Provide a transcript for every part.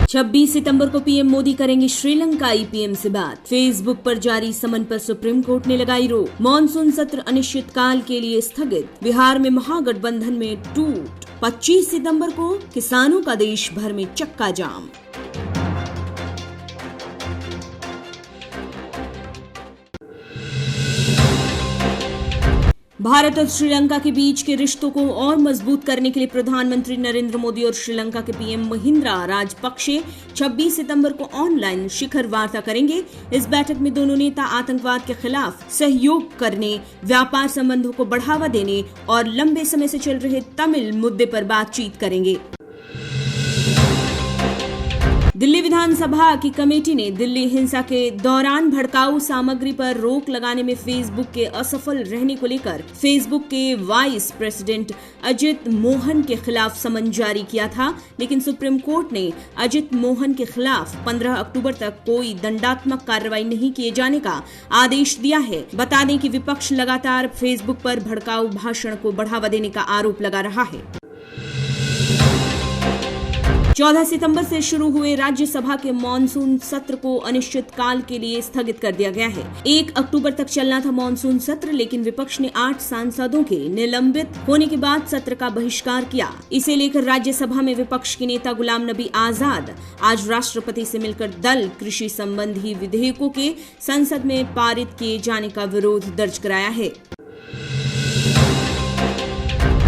छब्बीस सितंबर को पीएम मोदी करेंगे श्रीलंकाई पीएम से बात। फेसबुक पर जारी समन पर सुप्रीम कोर्ट ने लगाई रोक। मॉनसून सत्र अनिश्चितकाल के लिए स्थगित। बिहार में महागठबंधन में टूट। 25 सितंबर को किसानों का देश भर में चक्का जाम। भारत और श्रीलंका के बीच के रिश्तों को और मजबूत करने के लिए प्रधानमंत्री नरेंद्र मोदी और श्रीलंका के पीएम महिंद्रा राजपक्षे 26 सितंबर को ऑनलाइन शिखर वार्ता करेंगे। इस बैठक में दोनों नेता आतंकवाद के खिलाफ सहयोग करने, व्यापार संबंधों को बढ़ावा देने और लंबे समय से चल रहे तमिल मुद्दे पर बातचीत करेंगे। दिल्ली विधानसभा की कमेटी ने दिल्ली हिंसा के दौरान भड़काऊ सामग्री पर रोक लगाने में फेसबुक के असफल रहने को लेकर फेसबुक के वाइस प्रेसिडेंट अजित मोहन के खिलाफ समन जारी किया था, लेकिन सुप्रीम कोर्ट ने अजित मोहन के खिलाफ 15 अक्टूबर तक कोई दंडात्मक कार्रवाई नहीं किए जाने का आदेश दिया है। बता दें कि विपक्ष लगातार फेसबुक पर भड़काऊ भाषण को बढ़ावा देने का आरोप लगा रहा है। 14 सितंबर से शुरू हुए राज्यसभा के मॉनसून सत्र को अनिश्चितकाल के लिए स्थगित कर दिया गया है। 1 अक्टूबर तक चलना था मॉनसून सत्र, लेकिन विपक्ष ने 8 सांसदों के निलंबित होने के बाद सत्र का बहिष्कार किया। इसे लेकर राज्यसभा में विपक्ष के नेता गुलाम नबी आजाद आज राष्ट्रपति से मिलकर दल कृषि संबंधी विधेयकों के संसद में पारित किए जाने का विरोध दर्ज कराया है।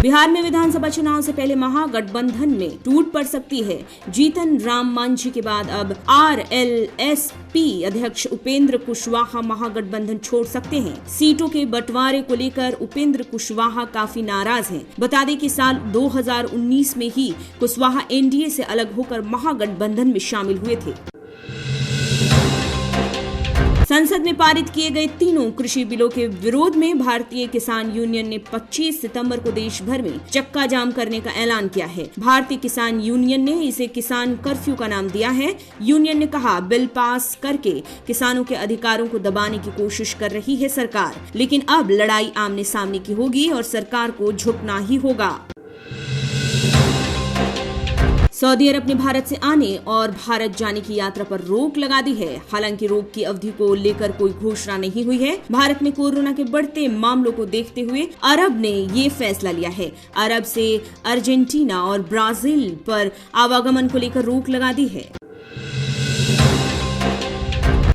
बिहार में विधानसभा चुनाव से पहले महागठबंधन में टूट पड़ सकती है। जीतन राम मांझी के बाद अब RLSP अध्यक्ष उपेंद्र कुशवाहा महागठबंधन छोड़ सकते हैं। सीटों के बंटवारे को लेकर उपेंद्र कुशवाहा काफी नाराज हैं। बता दें कि साल 2019 में ही कुशवाहा NDA से अलग होकर महागठबंधन में शामिल हुए थे। संसद में पारित किए गए तीनों कृषि बिलों के विरोध में भारतीय किसान यूनियन ने 25 सितंबर को देश भर में चक्का जाम करने का ऐलान किया है। भारतीय किसान यूनियन ने इसे किसान कर्फ्यू का नाम दिया है। यूनियन ने कहा, बिल पास करके किसानों के अधिकारों को दबाने की कोशिश कर रही है सरकार, लेकिन अब लड़ाई आमने सामने की होगी और सरकार को झुकना ही होगा। सऊदी अरब ने भारत से आने और भारत जाने की यात्रा पर रोक लगा दी है। हालांकि रोक की अवधि को लेकर कोई घोषणा नहीं हुई है। भारत में कोरोना के बढ़ते मामलों को देखते हुए अरब ने ये फैसला लिया है। अरब से अर्जेंटीना और ब्राजील पर आवागमन को लेकर रोक लगा दी है।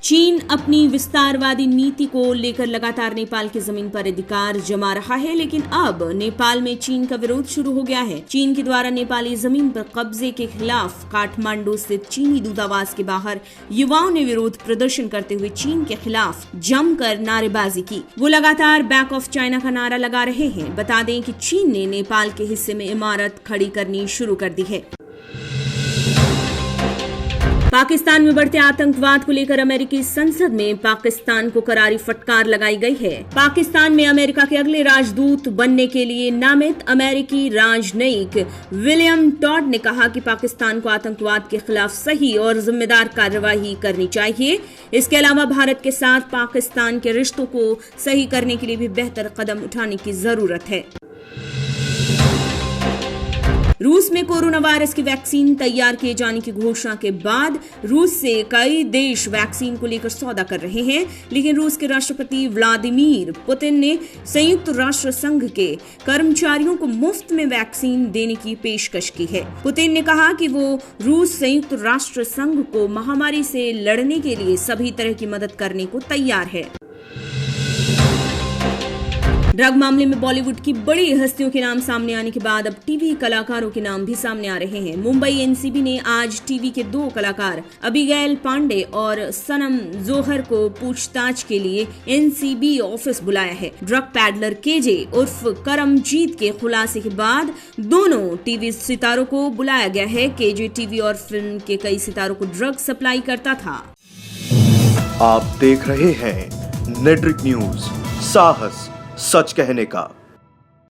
चीन अपनी विस्तारवादी नीति को लेकर लगातार नेपाल की जमीन पर अधिकार जमा रहा है, लेकिन अब नेपाल में चीन का विरोध शुरू हो गया है। चीन के द्वारा नेपाली जमीन पर कब्जे के खिलाफ काठमांडू स्थित चीनी दूतावास के बाहर युवाओं ने विरोध प्रदर्शन करते हुए चीन के खिलाफ जमकर नारेबाजी की। वो लगातार बैक ऑफ चाइना का नारा लगा रहे हैं। बता दें कि चीन ने नेपाल के हिस्से में इमारत खड़ी करनी शुरू कर दी है। पाकिस्तान में बढ़ते आतंकवाद को लेकर अमेरिकी संसद में पाकिस्तान को करारी फटकार लगाई गई है। पाकिस्तान में अमेरिका के अगले राजदूत बनने के लिए नामित अमेरिकी राजनयिक विलियम टॉड ने कहा कि पाकिस्तान को आतंकवाद के खिलाफ सही और जिम्मेदार कार्रवाई करनी चाहिए। इसके अलावा भारत के साथ पाकिस्तान के रिश्तों को सही करने के लिए भी बेहतर कदम उठाने की जरूरत है। रूस में कोरोना वायरस की वैक्सीन तैयार किए जाने की घोषणा के बाद रूस से कई देश वैक्सीन को लेकर सौदा कर रहे हैं, लेकिन रूस के राष्ट्रपति व्लादिमीर पुतिन ने संयुक्त राष्ट्र संघ के कर्मचारियों को मुफ्त में वैक्सीन देने की पेशकश की है। पुतिन ने कहा कि वो रूस संयुक्त राष्ट्र संघ को महामारी से लड़ने के लिए सभी तरह की मदद करने को तैयार है। ड्रग मामले में बॉलीवुड की बड़ी हस्तियों के नाम सामने आने के बाद अब टीवी कलाकारों के नाम भी सामने आ रहे हैं। मुंबई एनसीबी ने आज टीवी के 2 कलाकार अबिगैल पांडे और सनम जोहर को पूछताछ के लिए एनसीबी ऑफिस बुलाया है। ड्रग पैडलर केजे उर्फ करमजीत के खुलासे के बाद दोनों टीवी सितारों को बुलाया गया है। केजे टीवी और फिल्म के कई सितारों को ड्रग सप्लाई करता था। आप देख रहे हैं नेट्रिक न्यूज, साहस सच कहने का।